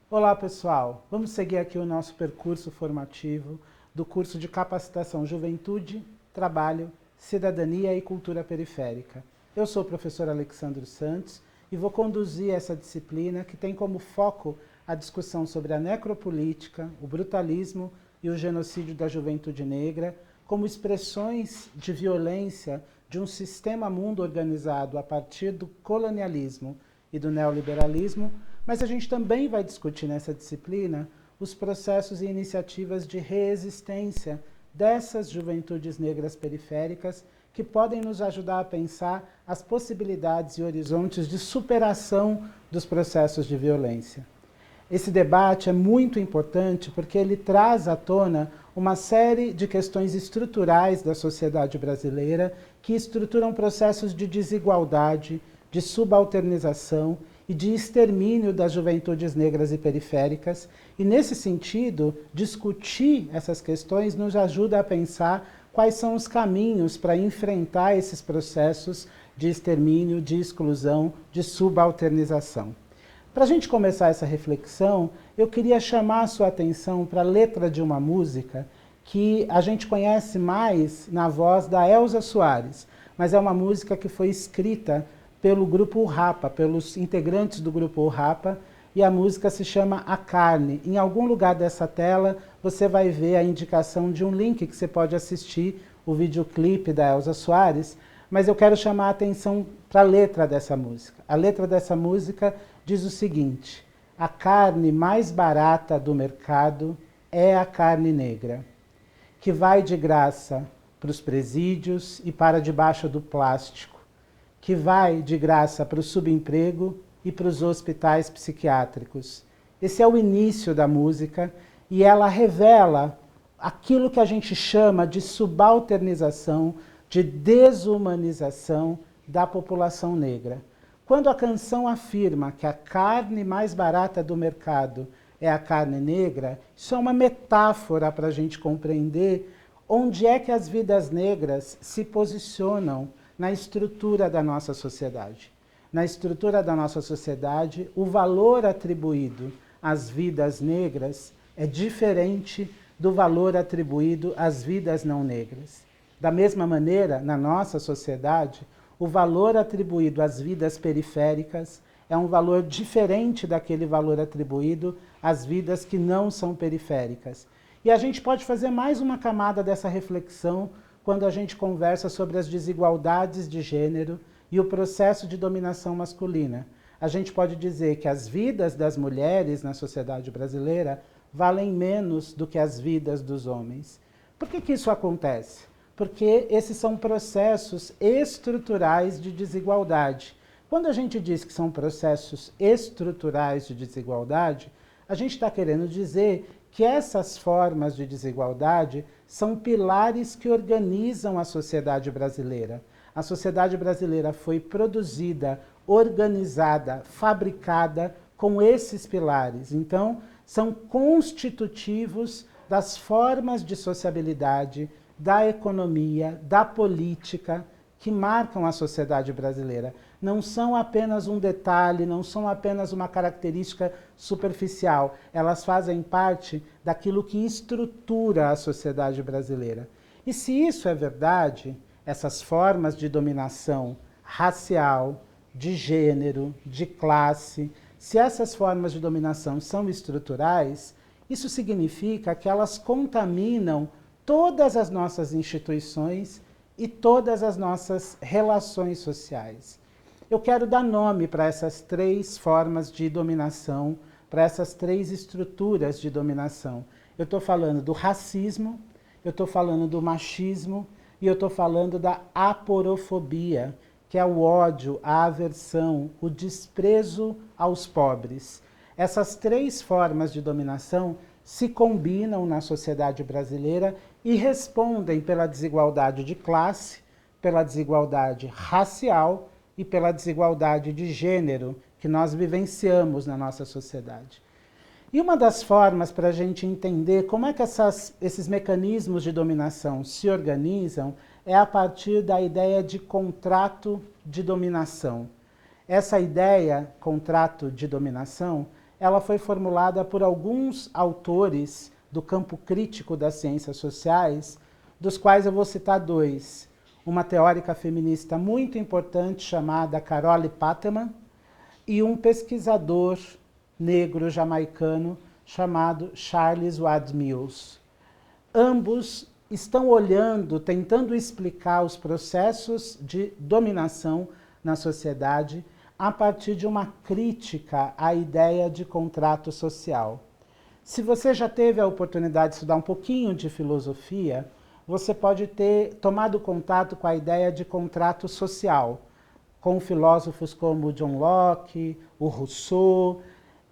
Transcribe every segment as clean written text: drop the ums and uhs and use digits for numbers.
Olá pessoal, vamos seguir aqui o nosso percurso formativo do curso de Capacitação Juventude, Trabalho, Cidadania e Cultura Periférica. Eu sou o professor Alexandro Santos e vou conduzir essa disciplina que tem como foco a discussão sobre a necropolítica, o brutalismo e o genocídio da juventude negra como expressões de violência de um sistema mundo organizado a partir do colonialismo e do neoliberalismo, mas a gente também vai discutir nessa disciplina os processos e iniciativas de reexistência dessas juventudes negras periféricas que podem nos ajudar a pensar as possibilidades e horizontes de superação dos processos de violência. Esse debate é muito importante porque ele traz à tona uma série de questões estruturais da sociedade brasileira que estruturam processos de desigualdade, de subalternização e de extermínio das juventudes negras e periféricas. E, nesse sentido, discutir essas questões nos ajuda a pensar quais são os caminhos para enfrentar esses processos de extermínio, de exclusão, de subalternização. Para a gente começar essa reflexão, eu queria chamar a sua atenção para a letra de uma música que a gente conhece mais na voz da Elza Soares, mas é uma música que foi escrita pelo grupo O Rapa, pelos integrantes do grupo O Rapa, e a música se chama A Carne. Em algum lugar dessa tela você vai ver a indicação de um link que você pode assistir o videoclipe da Elza Soares, mas eu quero chamar a atenção para a letra dessa música. A letra dessa música diz o seguinte: a carne mais barata do mercado é a carne negra, que vai de graça para os presídios e para debaixo do plástico, que vai de graça para o subemprego e para os hospitais psiquiátricos. Esse é o início da música e ela revela aquilo que a gente chama de subalternização, de desumanização da população negra. Quando a canção afirma que a carne mais barata do mercado é a carne negra, isso é uma metáfora para a gente compreender onde é que as vidas negras se posicionam na estrutura da nossa sociedade. Na estrutura da nossa sociedade, o valor atribuído às vidas negras é diferente do valor atribuído às vidas não negras. Da mesma maneira, na nossa sociedade, o valor atribuído às vidas periféricas é um valor diferente daquele valor atribuído às vidas que não são periféricas. E a gente pode fazer mais uma camada dessa reflexão quando a gente conversa sobre as desigualdades de gênero e o processo de dominação masculina. A gente pode dizer que as vidas das mulheres na sociedade brasileira valem menos do que as vidas dos homens. Por que isso acontece? Porque esses são processos estruturais de desigualdade. Quando a gente diz que são processos estruturais de desigualdade, a gente está querendo dizer que essas formas de desigualdade são pilares que organizam a sociedade brasileira. A sociedade brasileira foi produzida, organizada, fabricada com esses pilares. Então, são constitutivos das formas de sociabilidade, da economia, da política que marcam a sociedade brasileira. Não são apenas um detalhe, não são apenas uma característica superficial. Elas fazem parte daquilo que estrutura a sociedade brasileira. E se isso é verdade, essas formas de dominação racial, de gênero, de classe, se essas formas de dominação são estruturais, isso significa que elas contaminam todas as nossas instituições e todas as nossas relações sociais. Eu quero dar nome para essas três formas de dominação, para essas três estruturas de dominação. Eu estou falando do racismo, eu estou falando do machismo e eu estou falando da aporofobia, que é o ódio, a aversão, o desprezo aos pobres. Essas três formas de dominação se combinam na sociedade brasileira e respondem pela desigualdade de classe, pela desigualdade racial e pela desigualdade de gênero que nós vivenciamos na nossa sociedade. E uma das formas para a gente entender como é que esses mecanismos de dominação se organizam é a partir da ideia de contrato de dominação. Essa ideia, contrato de dominação, ela foi formulada por alguns autores do campo crítico das ciências sociais, dos quais eu vou citar dois. Uma teórica feminista muito importante chamada Carole Pateman e um pesquisador negro jamaicano chamado Charles Ward Mills. Ambos estão olhando, tentando explicar os processos de dominação na sociedade a partir de uma crítica à ideia de contrato social. Se você já teve a oportunidade de estudar um pouquinho de filosofia, você pode ter tomado contato com a ideia de contrato social, com filósofos como John Locke, o Rousseau.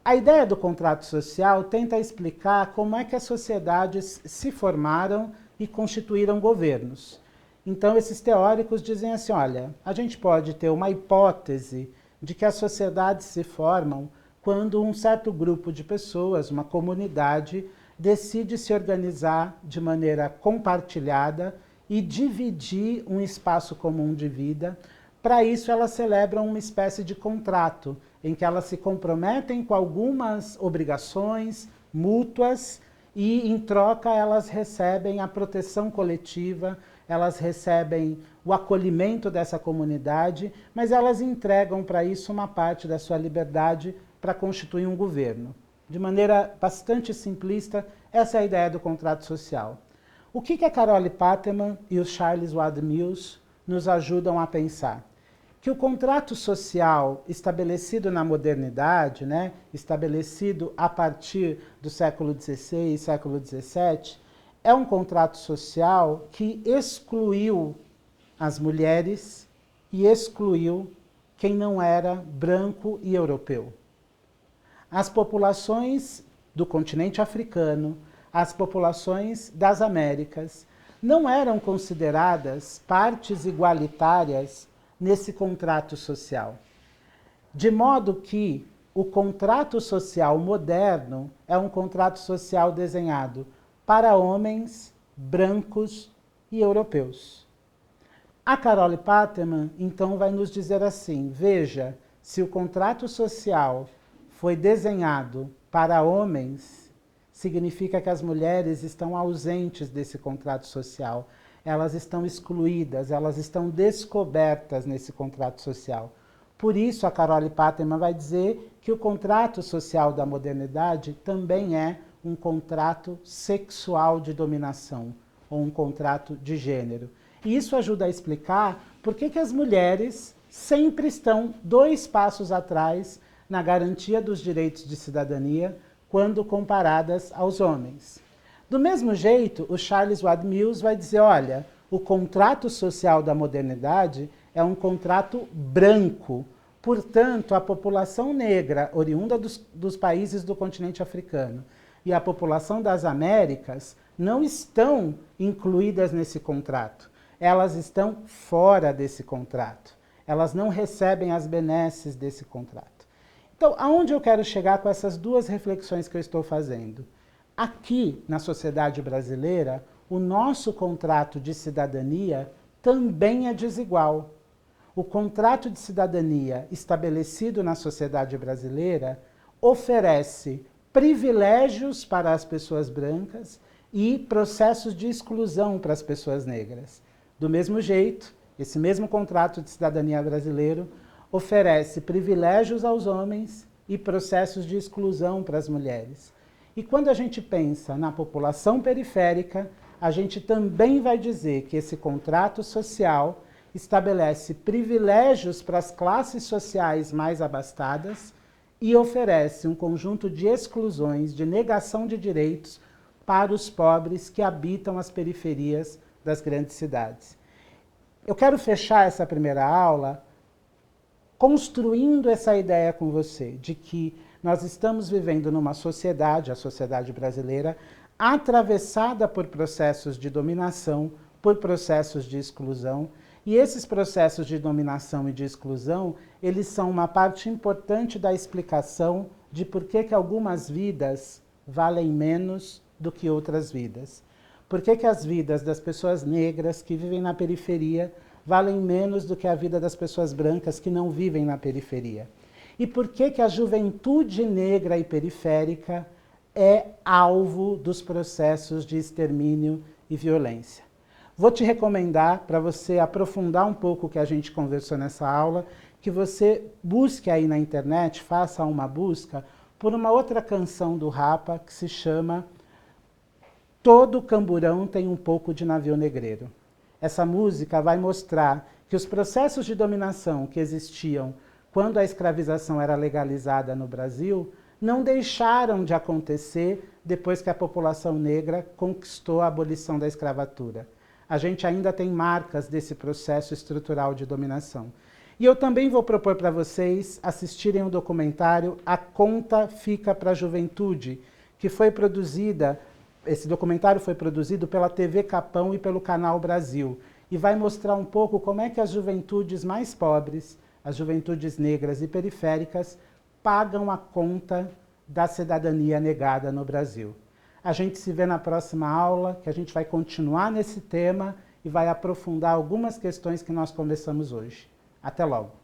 A ideia do contrato social tenta explicar como é que as sociedades se formaram e constituíram governos. Então, esses teóricos dizem assim, olha, a gente pode ter uma hipótese de que as sociedades se formam quando um certo grupo de pessoas, uma comunidade, decide se organizar de maneira compartilhada e dividir um espaço comum de vida. Para isso, elas celebram uma espécie de contrato, em que elas se comprometem com algumas obrigações mútuas e, em troca, elas recebem a proteção coletiva, elas recebem o acolhimento dessa comunidade, mas elas entregam para isso uma parte da sua liberdade para constituir um governo. De maneira bastante simplista, essa é a ideia do contrato social. O que a Carole Pateman e o Charles Ward Mills nos ajudam a pensar? Que o contrato social estabelecido na modernidade, estabelecido a partir do século XVI e século XVII, é um contrato social que excluiu as mulheres e excluiu quem não era branco e europeu. As populações do continente africano, as populações das Américas, não eram consideradas partes igualitárias nesse contrato social. De modo que o contrato social moderno é um contrato social desenhado para homens brancos e europeus. A Carole Pateman, então, vai nos dizer assim, veja, se o contrato social foi desenhado para homens, significa que as mulheres estão ausentes desse contrato social. Elas estão excluídas, elas estão descobertas nesse contrato social. Por isso, a Carole Pateman vai dizer que o contrato social da modernidade também é um contrato sexual de dominação, ou um contrato de gênero. E isso ajuda a explicar por que as mulheres sempre estão 2 passos atrás na garantia dos direitos de cidadania quando comparadas aos homens. Do mesmo jeito, o Charles Ward Mills vai dizer, olha, o contrato social da modernidade é um contrato branco. Portanto, a população negra, oriunda dos países do continente africano, e a população das Américas não estão incluídas nesse contrato. Elas estão fora desse contrato. Elas não recebem as benesses desse contrato. Então, aonde eu quero chegar com essas 2 reflexões que eu estou fazendo? Aqui, na sociedade brasileira, o nosso contrato de cidadania também é desigual. O contrato de cidadania estabelecido na sociedade brasileira oferece privilégios para as pessoas brancas e processos de exclusão para as pessoas negras. Do mesmo jeito, esse mesmo contrato de cidadania brasileiro oferece privilégios aos homens e processos de exclusão para as mulheres. E quando a gente pensa na população periférica, a gente também vai dizer que esse contrato social estabelece privilégios para as classes sociais mais abastadas e oferece um conjunto de exclusões, de negação de direitos para os pobres que habitam as periferias das grandes cidades. Eu quero fechar essa primeira aula construindo essa ideia com você, de que nós estamos vivendo numa sociedade, a sociedade brasileira, atravessada por processos de dominação, por processos de exclusão, e esses processos de dominação e de exclusão, eles são uma parte importante da explicação de por que algumas vidas valem menos do que outras vidas. Por que as vidas das pessoas negras que vivem na periferia valem menos do que a vida das pessoas brancas que não vivem na periferia. e por que que a juventude negra e periférica é alvo dos processos de extermínio e violência. Vou te recomendar, para você aprofundar um pouco o que a gente conversou nessa aula, que você busque aí na internet, faça uma busca por uma outra canção do Rapa que se chama Todo Camburão Tem um Pouco de Navio Negreiro. Essa música vai mostrar que os processos de dominação que existiam quando a escravização era legalizada no Brasil não deixaram de acontecer depois que a população negra conquistou a abolição da escravatura. A gente ainda tem marcas desse processo estrutural de dominação. E eu também vou propor para vocês assistirem o documentário A Conta Fica para a Juventude, que foi produzida, esse documentário foi produzido pela TV Capão e pelo Canal Brasil, e vai mostrar um pouco como é que as juventudes mais pobres, as juventudes negras e periféricas, pagam a conta da cidadania negada no Brasil. A gente se vê na próxima aula, que a gente vai continuar nesse tema e vai aprofundar algumas questões que nós conversamos hoje. Até logo!